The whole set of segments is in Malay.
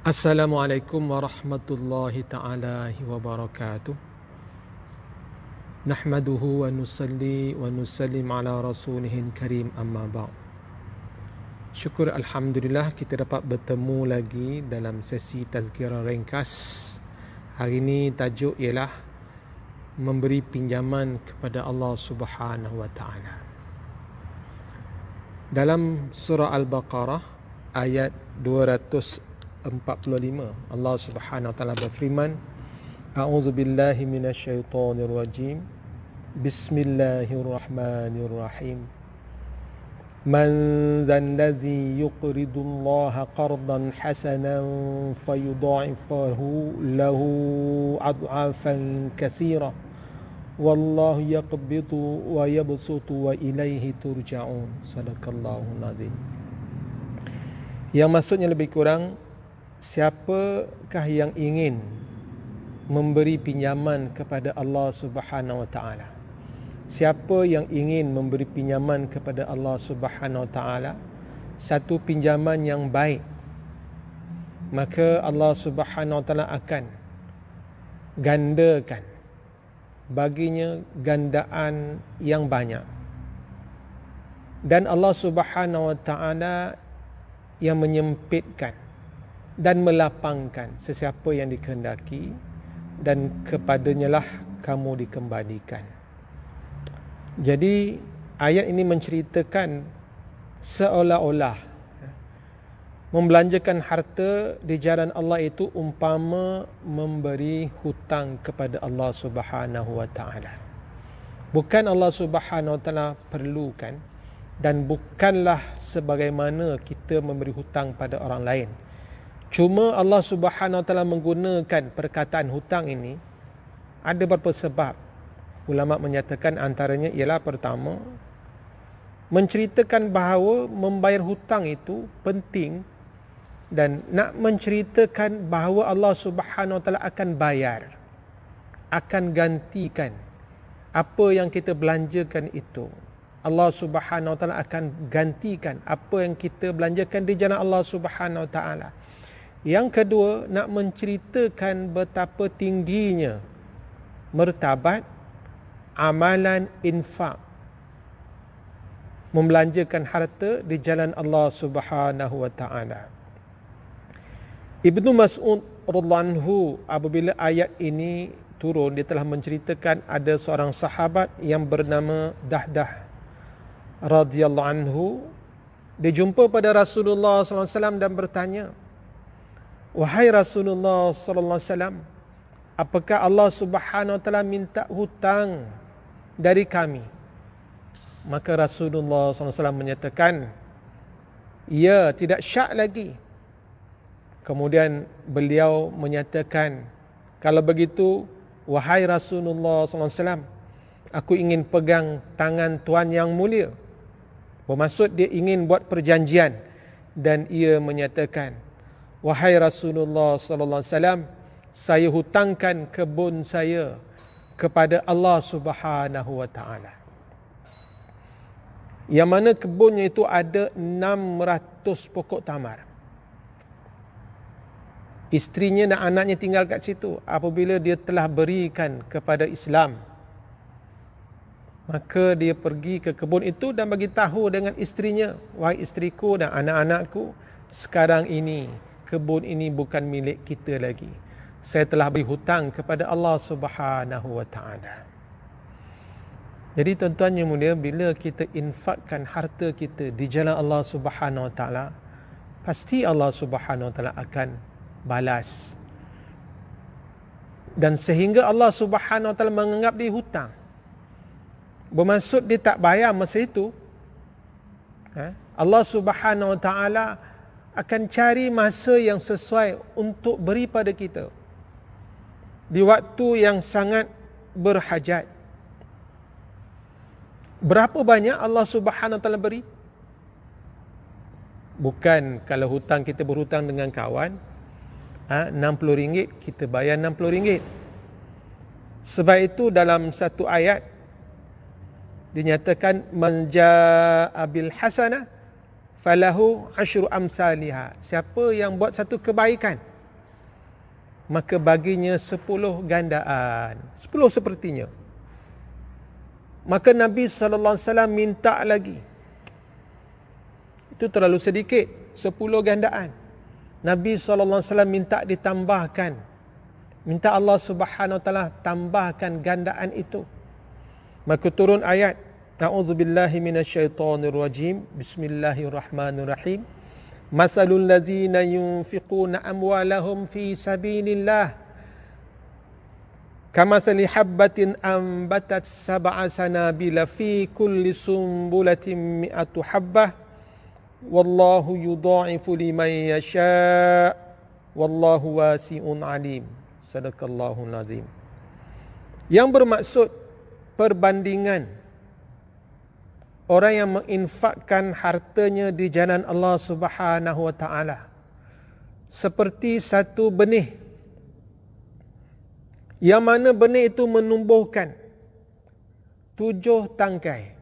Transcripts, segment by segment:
Assalamualaikum warahmatullahi ta'ala wabarakatuh. Nahmaduhu wa nusalli wa nusallim ala rasulihin karim amma ba'd. Syukur Alhamdulillah kita dapat bertemu lagi dalam sesi tazkirah ringkas. Hari ini tajuk ialah memberi pinjaman kepada Allah Subhanahu wa ta'ala. Dalam surah Al-Baqarah ayat 245 Allah Subhanahu wa taala berfirman, A'udzu billahi minasyaitonir rajim. Bismillahirrahmanirrahim. Man dzalladzi yuqridullaha qardan hasanan fayudha'ifahu lahu ad'afan katsira. Wallahu yaqbidu wa yabsutu wa ilaihi turja'un. Sadaqallahul azim. Yang maksudnya lebih kurang, siapakah yang ingin memberi pinjaman kepada Allah Subhanahu wa taala? Siapa yang ingin memberi pinjaman kepada Allah Subhanahu wa taala, satu pinjaman yang baik, maka Allah Subhanahu wa taala akan gandakan baginya gandaan yang banyak. Dan Allah Subhanahu wa taala yang menyempitkan dan melapangkan sesiapa yang dikehendaki, dan kepadanya lah kamu dikembalikan. Jadi ayat ini menceritakan seolah-olah membelanjakan harta di jalan Allah itu umpama memberi hutang kepada Allah Subhanahu wa taala. Bukan Allah Subhanahu wa taala perlukan, dan bukanlah sebagaimana kita memberi hutang pada orang lain. Cuma Allah Subhanahu wa taala menggunakan perkataan hutang ini ada beberapa sebab. Ulama menyatakan antaranya ialah pertama, menceritakan bahawa membayar hutang itu penting, dan nak menceritakan bahawa Allah Subhanahu wa taala akan bayar, akan gantikan apa yang kita belanjakan itu. Allah Subhanahu wa taala akan gantikan apa yang kita belanjakan di jalan Allah Subhanahu wa taala. Yang kedua, nak menceritakan betapa tingginya martabat amalan infak, membelanjakan harta di jalan Allah Subhanahu wa taala. Ibnu Mas'ud radhiyallahu anhu apabila ayat ini turun, dia telah menceritakan ada seorang sahabat yang bernama Dahdah radhiyallahu anhu. Dia jumpa pada Rasulullah sallallahu alaihi wasallam dan bertanya, "Wahai Rasulullah sallallahu alaihi wasallam, apakah Allah Subhanahu wa taala minta hutang dari kami?" Maka Rasulullah sallallahu alaihi wasallam menyatakan, "Ya, tidak syak lagi." Kemudian beliau menyatakan, "Kalau begitu, wahai Rasulullah sallallahu alaihi wasallam, aku ingin pegang tangan Tuan yang mulia." Bermaksud dia ingin buat perjanjian, dan ia menyatakan, "Wahai Rasulullah sallallahu alaihi wasallam, saya hutangkan kebun saya kepada Allah Subhanahu wa taala." Yang mana kebunnya itu ada 600 pokok tamar. Isterinya dan anaknya tinggal kat situ. Apabila dia telah berikan kepada Islam, maka dia pergi ke kebun itu dan bagi tahu dengan isterinya, "Wahai isteriku dan anak-anakku, sekarang ini kebun ini bukan milik kita lagi. Saya telah beri hutang kepada Allah Subhanahu wa taala." Jadi tuan-tuan yang mulia, bila kita infakkan harta kita di jalan Allah Subhanahu wa taala, pasti Allah Subhanahu wa taala akan balas. Dan sehingga Allah Subhanahu wa taala menganggap dia hutang. Bermaksud dia tak bayar masa itu, Allah Subhanahu wa taala akan cari masa yang sesuai untuk beri pada kita di waktu yang sangat berhajat. Berapa banyak Allah Subhanahu wa taala beri? Bukan kalau hutang, kita berhutang dengan kawan, RM60 kita bayar RM60. Sebab itu dalam satu ayat dinyatakan, "Man jaa'a bil hasanah falahu asyru amsalihha." Siapa yang buat satu kebaikan, maka baginya 10 gandaan. 10 sepertinya. Maka Nabi SAW minta lagi. Itu terlalu sedikit, 10 gandaan. Nabi SAW minta ditambahkan. Minta Allah Subhanahu Wa Taala tambahkan gandaan itu. Maka turun ayat, A'udzubillahi minasyaitonirrajim. Bismillahirrahmanirrahim. Mathalul ladzina yunfiquna amwalahum fi sabilillah kamathali habbatin ambatat sab'a sanabila fi kulli sumbulatin mi'atu habbah wallahu yudha'ifu liman yasha' wallahu wasi'un alim. Sadaqallahul azim. Yang bermaksud perbandingan orang yang menginfakkan hartanya di jalan Allah Subhanahu Wa Taala seperti satu benih, yang mana benih itu menumbuhkan 7 tangkai.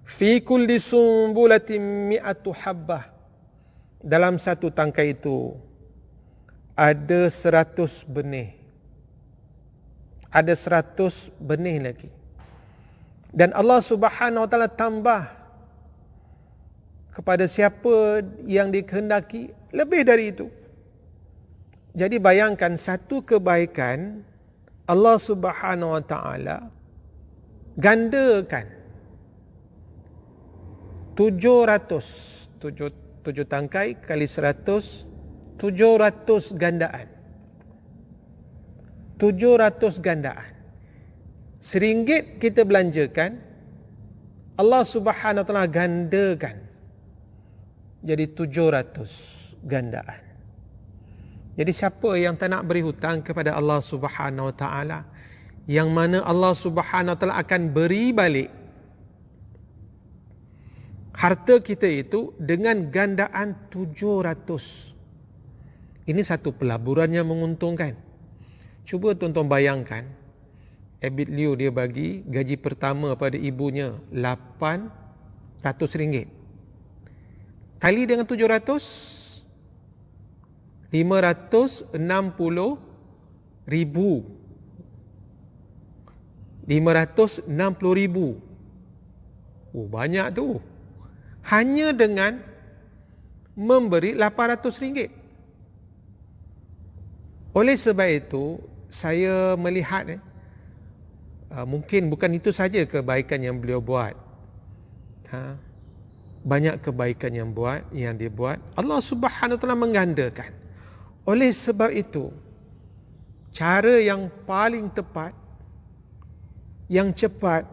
Fi kulli sumbulatin mi'atu habbah. Dalam satu tangkai itu ada 100 benih. Ada 100 benih lagi. Dan Allah Subhanahu Wa Taala tambah kepada siapa yang dikehendaki lebih dari itu. Jadi bayangkan satu kebaikan Allah Subhanahu Wa Taala gandakan 7 tangkai kali 100, 700 gandaan. 700 gandaan. RM1 kita belanjakan, Allah Subhanahu Wa Taala gandakan jadi 700 gandaan. Jadi siapa yang tak nak beri hutang kepada Allah Subhanahu Wa Taala, yang mana Allah Subhanahu Wa Taala akan beri balik harta kita itu dengan gandaan 700. Ini satu pelaburan yang menguntungkan. Cuba tuan-tuan bayangkan, Abid Liu dia bagi gaji pertama pada ibunya RM800. Kali dengan 700, RM560,000. RM560,000. Oh, banyak tu. Hanya dengan memberi RM800. Oleh sebab itu, saya melihat mungkin bukan itu saja kebaikan yang beliau buat. Banyak kebaikan yang dia buat. Allah Subhanahu Wa Taala menggandakan. Oleh sebab itu, cara yang paling tepat, yang cepat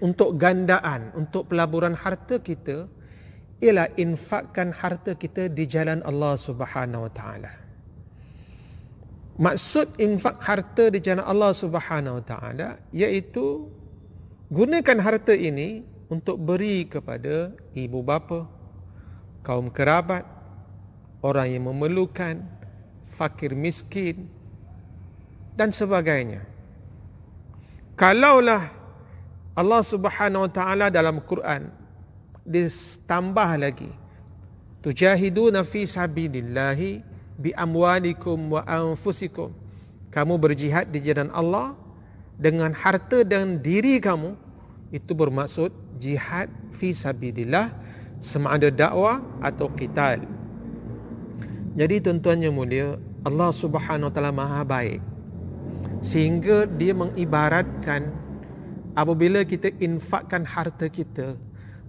untuk gandaan, untuk pelaburan harta kita, ialah infakkan harta kita di jalan Allah Subhanahu Wa Taala. Maksud infak harta di jalan Allah Subhanahu Wa Taala iaitu gunakan harta ini untuk beri kepada ibu bapa, kaum kerabat, orang yang memerlukan, fakir miskin dan sebagainya. Kalaulah Allah Subhanahu Wa Taala dalam Quran ditambah lagi, tujahiduna fi sabilillahi bi amwalikum wa anfusikum. Kamu berjihad di jalan Allah dengan harta dan diri kamu. Itu bermaksud jihad fi sabilillah, sama ada dakwah atau qital. Jadi tuan-tuan yang mulia, Allah Subhanahu Wa Taala Maha baik, sehingga dia mengibaratkan apabila kita infakkan harta kita,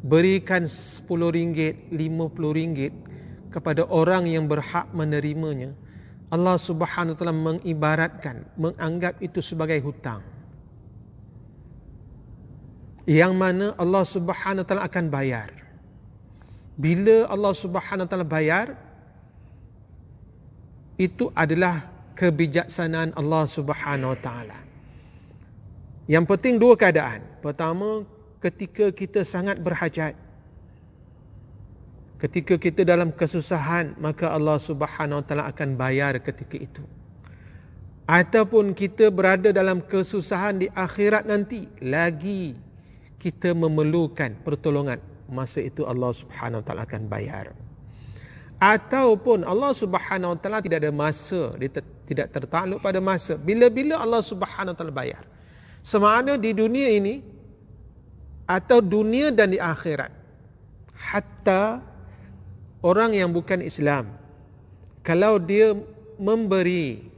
berikan RM10, RM50 kepada orang yang berhak menerimanya, Allah Subhanahu Wa Taala mengibaratkan, menganggap itu sebagai hutang, yang mana Allah Subhanahu Wa Taala akan bayar. Bila Allah Subhanahu Wa Taala bayar, itu adalah kebijaksanaan Allah Subhanahu Wa Taala. Yang penting 2 keadaan. Pertama, ketika kita sangat berhajat, ketika kita dalam kesusahan, maka Allah Subhanahu Wa Taala akan bayar ketika itu. Ataupun kita berada dalam kesusahan di akhirat nanti, lagi kita memerlukan pertolongan, masa itu Allah Subhanahu Wa Taala akan bayar. Ataupun Allah Subhanahu Wa Taala tidak ada masa, dia tidak tertakluk pada masa. Bila-bila Allah Subhanahu Wa Taala bayar. Sama ada di dunia ini atau dunia dan di akhirat. Hatta orang yang bukan Islam, kalau dia memberi,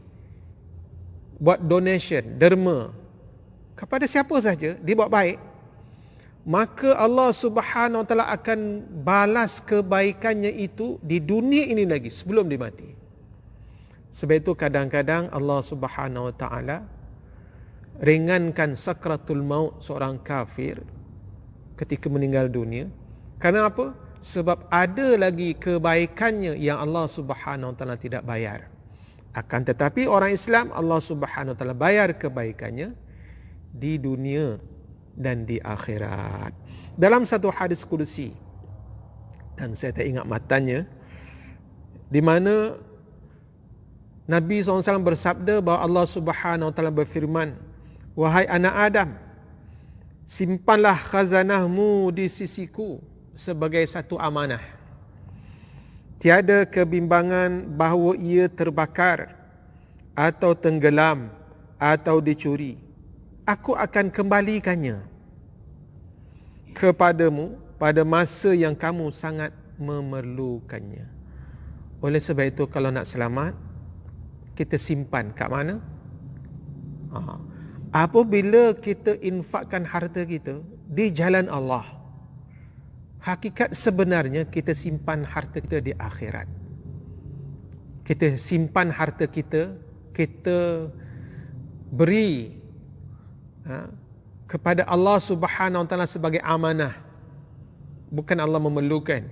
buat donation, derma kepada siapa saja, dia buat baik, maka Allah Subhanahu Wa Taala akan balas kebaikannya itu di dunia ini lagi sebelum dia mati. Sebab itu kadang-kadang Allah Subhanahu Wa Taala ringankan sakratul maut seorang kafir ketika meninggal dunia. Kerana apa? Sebab ada lagi kebaikannya yang Allah Subhanahu Wa Taala tidak bayar. Akan tetapi orang Islam, Allah Subhanahu Wa Taala bayar kebaikannya di dunia dan di akhirat. Dalam satu hadis kudusi, dan saya tak ingat matanya, di mana Nabi SAW bersabda bahawa Allah Subhanahu Wa Taala berfirman, wahai anak Adam, simpanlah khazanahmu di sisiku sebagai satu amanah. Tiada kebimbangan bahawa ia terbakar atau tenggelam atau dicuri. Aku akan kembalikannya kepadamu pada masa yang kamu sangat memerlukannya. Oleh sebab itu, kalau nak selamat, kita simpan kat mana? Apabila kita infakkan harta kita di jalan Allah, hakikat sebenarnya kita simpan harta kita di akhirat. Kita simpan harta kita, kita beri kepada Allah Subhanahu Wa Taala sebagai amanah. Bukan Allah memerlukan,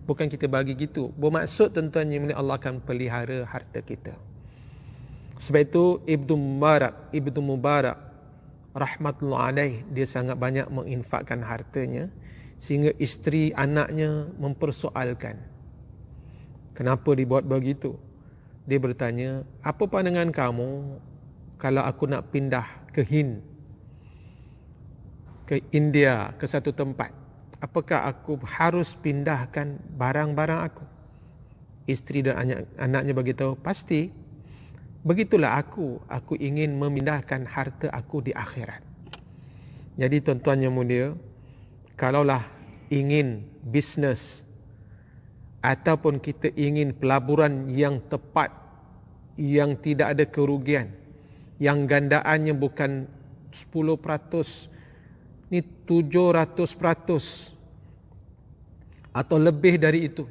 bukan kita bagi gitu. Bermaksud tuan-tuan yang Allah akan pelihara harta kita. Sebab itu Ibnu Mubarak rahmatullah alaih, dia sangat banyak menginfakkan hartanya sehingga isteri anaknya mempersoalkan kenapa dibuat begitu. Dia bertanya, apa pandangan kamu kalau aku nak pindah ke Hind, ke India, ke satu tempat, apakah aku harus pindahkan barang-barang aku? Isteri dan anaknya beritahu, pasti. Begitulah aku ingin memindahkan harta aku di akhirat. Jadi tuan-tuan yang mulia, kalaulah ingin bisnes ataupun kita ingin pelaburan yang tepat, yang tidak ada kerugian, yang gandaannya bukan 10%, ni 700% atau lebih dari itu.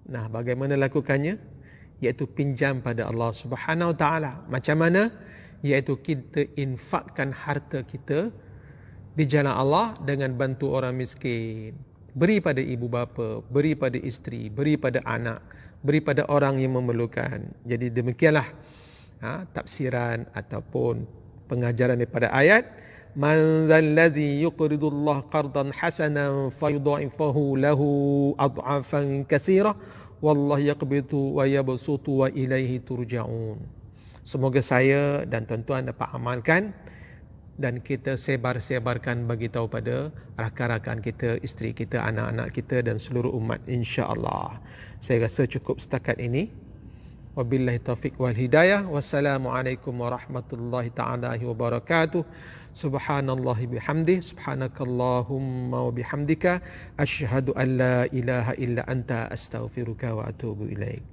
Nah, bagaimana lakukannya? Iaitu pinjam pada Allah Subhanahu Wa Taala. Macam mana? Iaitu kita infakkan harta kita di jalan Allah dengan bantu orang miskin. Beri pada ibu bapa, beri pada isteri, beri pada anak, beri pada orang yang memerlukan. Jadi demikianlah tafsiran ataupun pengajaran daripada ayat. Man zallazi yuqridullah qardan hasanan fayudha'ifahu lahu ad'afan katsira wallahu yaqbitu wa yabsutu wa ilaihi turja'un. Semoga saya dan tuan-tuan dapat amalkan dan kita sebar-sebarkan bagi tahu pada rakan-rakan kita, isteri kita, anak-anak kita dan seluruh umat, insya-Allah. Saya rasa cukup setakat ini. Wabillahi taufiq wal hidayah. Wassalamualaikum warahmatullahi taala wabarakatuh. Subhanallahi bihamdih, subhanakallahumma wa bihamdika, asyhadu an la ilaha illa anta, astaghfiruka wa atubu ilaik.